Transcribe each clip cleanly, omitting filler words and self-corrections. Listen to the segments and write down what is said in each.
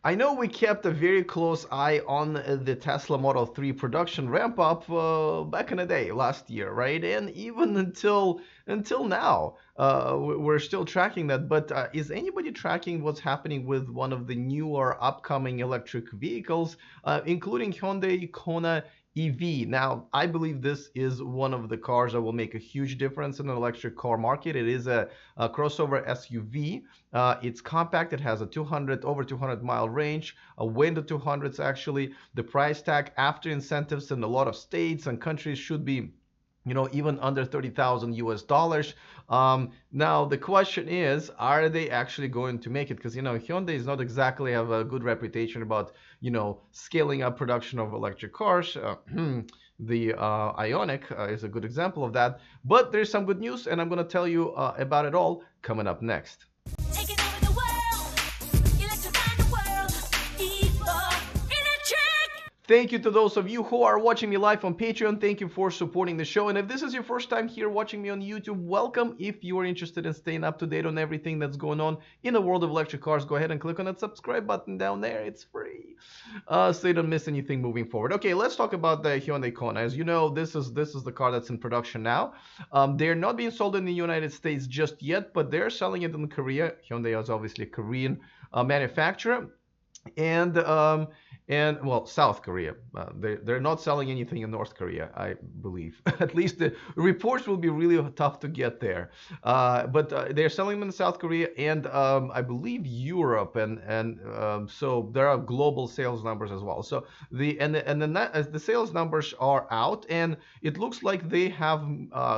I know we kept a very close eye on the Tesla Model 3 production ramp up back in the day, last year, right? And even until now, we're still tracking that. But is anybody tracking what's happening with one of the newer upcoming electric vehicles, including Hyundai Kona EV? Now, I believe this is one of the cars that will make a huge difference in the electric car market. It is a crossover SUV. It's compact. It has a 200 over 200-mile range, a weight of 200s actually. The price tag after incentives in a lot of states and countries should be, even under 30,000 US dollars. Now the question is, are they actually going to make it? Because Hyundai is not exactly have a good reputation about scaling up production of electric cars. The Ionic is a good example of that. But there's some good news, and I'm going to tell you about it all coming up next. Taking over the world, electrifying the world, electric. Thank you to those of you who are watching me live on Patreon. Thank you for supporting the show. And if this is your first time here watching me on YouTube, welcome. If you are interested in staying up to date on everything that's going on in the world of electric cars, go ahead and click on that subscribe button down there. It's free, so you don't miss anything moving forward. Okay, let's talk about the Hyundai Kona. As you know, this is the car that's in production now. They're not being sold in the United States just yet, but they're selling it in Korea. Hyundai is obviously a Korean manufacturer, and well, South Korea. They're not selling anything in North Korea, I believe. At least the reports will be really tough to get there. But they're selling them in South Korea and I believe Europe, and so there are global sales numbers as well. So the sales numbers are out, and it looks like they have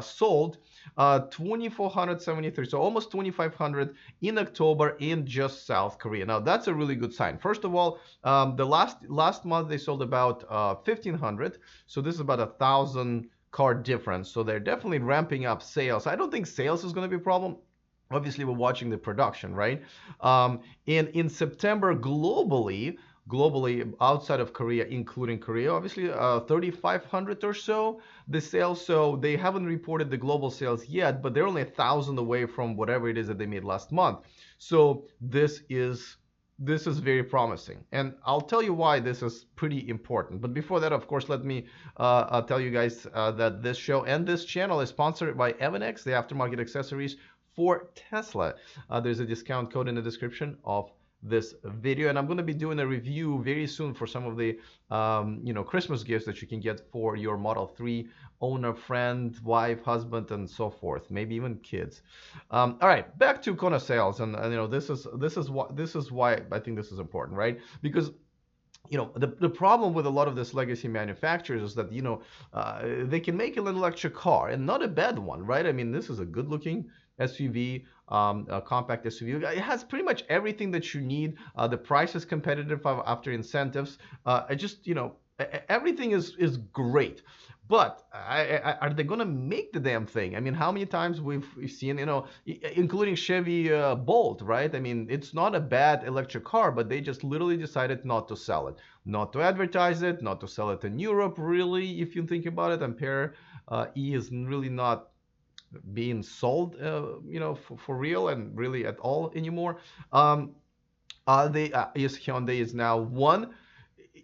sold 2,473, so almost 2,500 in October in just South Korea. Now that's a really good sign. First of all, the last month they sold about 1,500, so this is about 1,000 car difference. So they're definitely ramping up sales. I don't think sales is going to be a problem. Obviously, we're watching the production, right? In September globally outside of Korea, including Korea, obviously 3,500 or so the sales. So they haven't reported the global sales yet, but they're only 1,000 away from whatever it is that they made last month. So this is very promising, and I'll tell you why this is pretty important. But before that, of course, let me tell you guys that this show and this channel is sponsored by Evanex, the aftermarket accessories for Tesla. There's a discount code in the description of this video, and I'm going to be doing a review very soon for some of the Christmas gifts that you can get for your Model 3 owner, friend, wife, husband, and so forth, maybe even kids. All right, back to Kona sales, and this is why I think this is important, right? Because the problem with a lot of this legacy manufacturers is that they can make an electric car, and not a bad one, right? I mean, this is a good looking SUV, a compact SUV. It has pretty much everything that you need. The price is competitive after incentives. I just everything is great. But are they going to make the damn thing? I mean, how many times we've seen, including Chevy Bolt, right? I mean, it's not a bad electric car, but they just literally decided not to sell it, not to advertise it, not to sell it in Europe, really, if you think about it. Ampere E is really not being sold, for real and really at all anymore. Hyundai is now one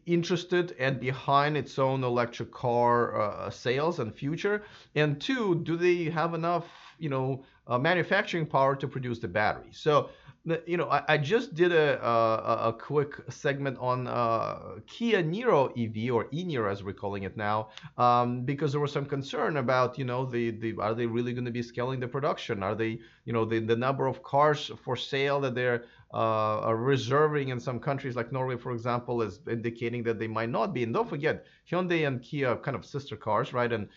interested and behind its own electric car sales and future, and two, do they have enough manufacturing power to produce the battery? So I just did a quick segment on Kia Niro EV, or e-Niro as we're calling it now, because there was some concern about are they really going to be scaling the production? Are they the number of cars for sale that they're are reserving in some countries like Norway, for example, is indicating that they might not be. And don't forget, Hyundai and Kia are kind of sister cars, right? And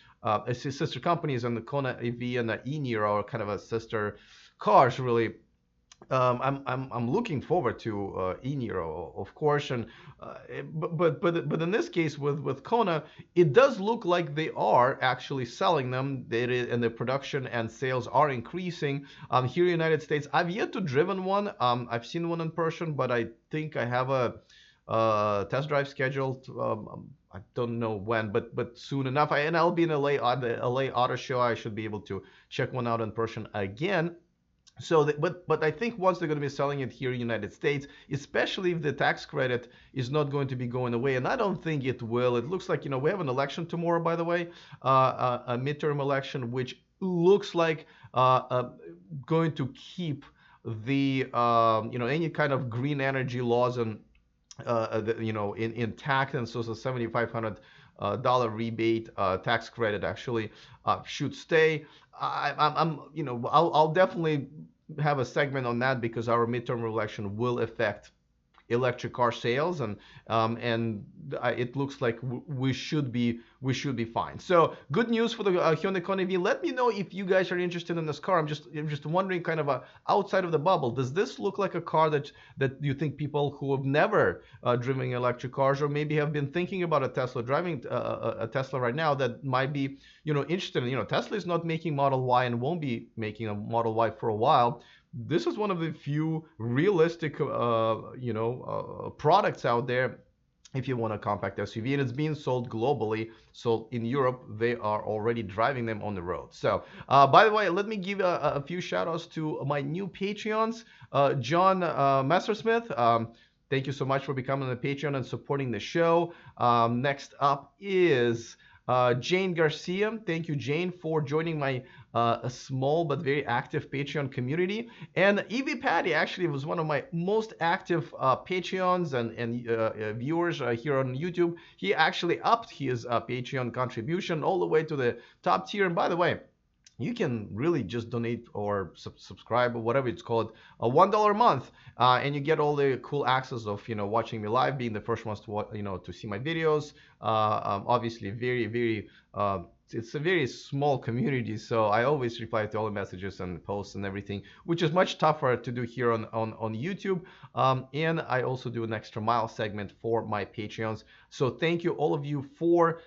sister companies, and the Kona EV and the e-Niro are kind of a sister cars, really. I'm looking forward to e-Niro, of course, and but in this case with Kona, it does look like they are actually selling them. And the production and sales are increasing. Here in the United States, I've yet to driven one. I've seen one in person, but I think I have a test drive scheduled. I don't know when, but soon enough. And I'll be in LA on the LA Auto Show. I should be able to check one out in person again. So, but I think once they're going to be selling it here in the United States, especially if the tax credit is not going to be going away, and I don't think it will. It looks like, we have an election tomorrow, by the way, a midterm election, which looks like going to keep the any kind of green energy laws and intact, and so the $7,500 rebate tax credit actually should stay. I'll definitely have a segment on that because our midterm election will affect electric car sales, and it looks like we should be fine. So good news for the Hyundai Kona EV. Let me know if you guys are interested in this car. I'm just wondering, kind of outside of the bubble. Does this look like a car that you think people who have never driven electric cars, or maybe have been thinking about a Tesla, driving a Tesla right now, that might be interested in? Tesla is not making Model Y and won't be making a Model Y for a while. This is one of the few realistic, products out there if you want a compact SUV, and it's being sold globally. So in Europe, they are already driving them on the road. So, by the way, let me give a few shout outs to my new Patreons. John Messersmith, thank you so much for becoming a Patreon and supporting the show. Next up is Jane Garcia. Thank you, Jane, for joining my a small but very active Patreon community. And Evie Patty actually was one of my most active Patreons and viewers here on YouTube. He actually upped his Patreon contribution all the way to the top tier. And by the way, you can really just donate or subscribe or whatever it's called, a $1 a month, and you get all the cool access of watching me live, being the first ones to to see my videos. Obviously, very very. It's a very small community, so I always reply to all the messages and posts and everything, which is much tougher to do here on YouTube. And I also do an extra mile segment for my Patreons. So thank you all of you for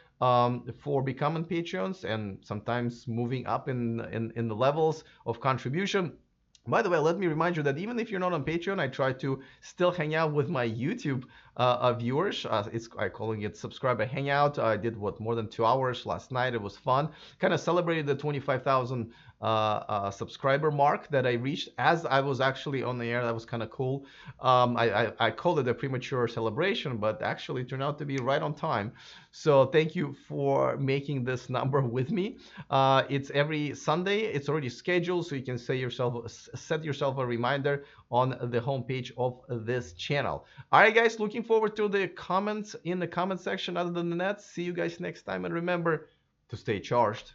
becoming Patreons and sometimes moving up in the levels of contribution. By the way, let me remind you that even if you're not on Patreon, I try to still hang out with my YouTube viewers. I'm calling it Subscriber Hangout. I did more than 2 hours last night. It was fun. Kind of celebrated the 25,000 subscriber mark that I reached as I was actually on the air. That was kind of cool. I called it a premature celebration, but actually it turned out to be right on time. So thank you for making this number with me. It's every Sunday. It's already scheduled, so you can set yourself a reminder on the homepage of this channel. All right, guys, looking forward to the comments in the comment section. Other than that, see you guys next time, and remember to stay charged.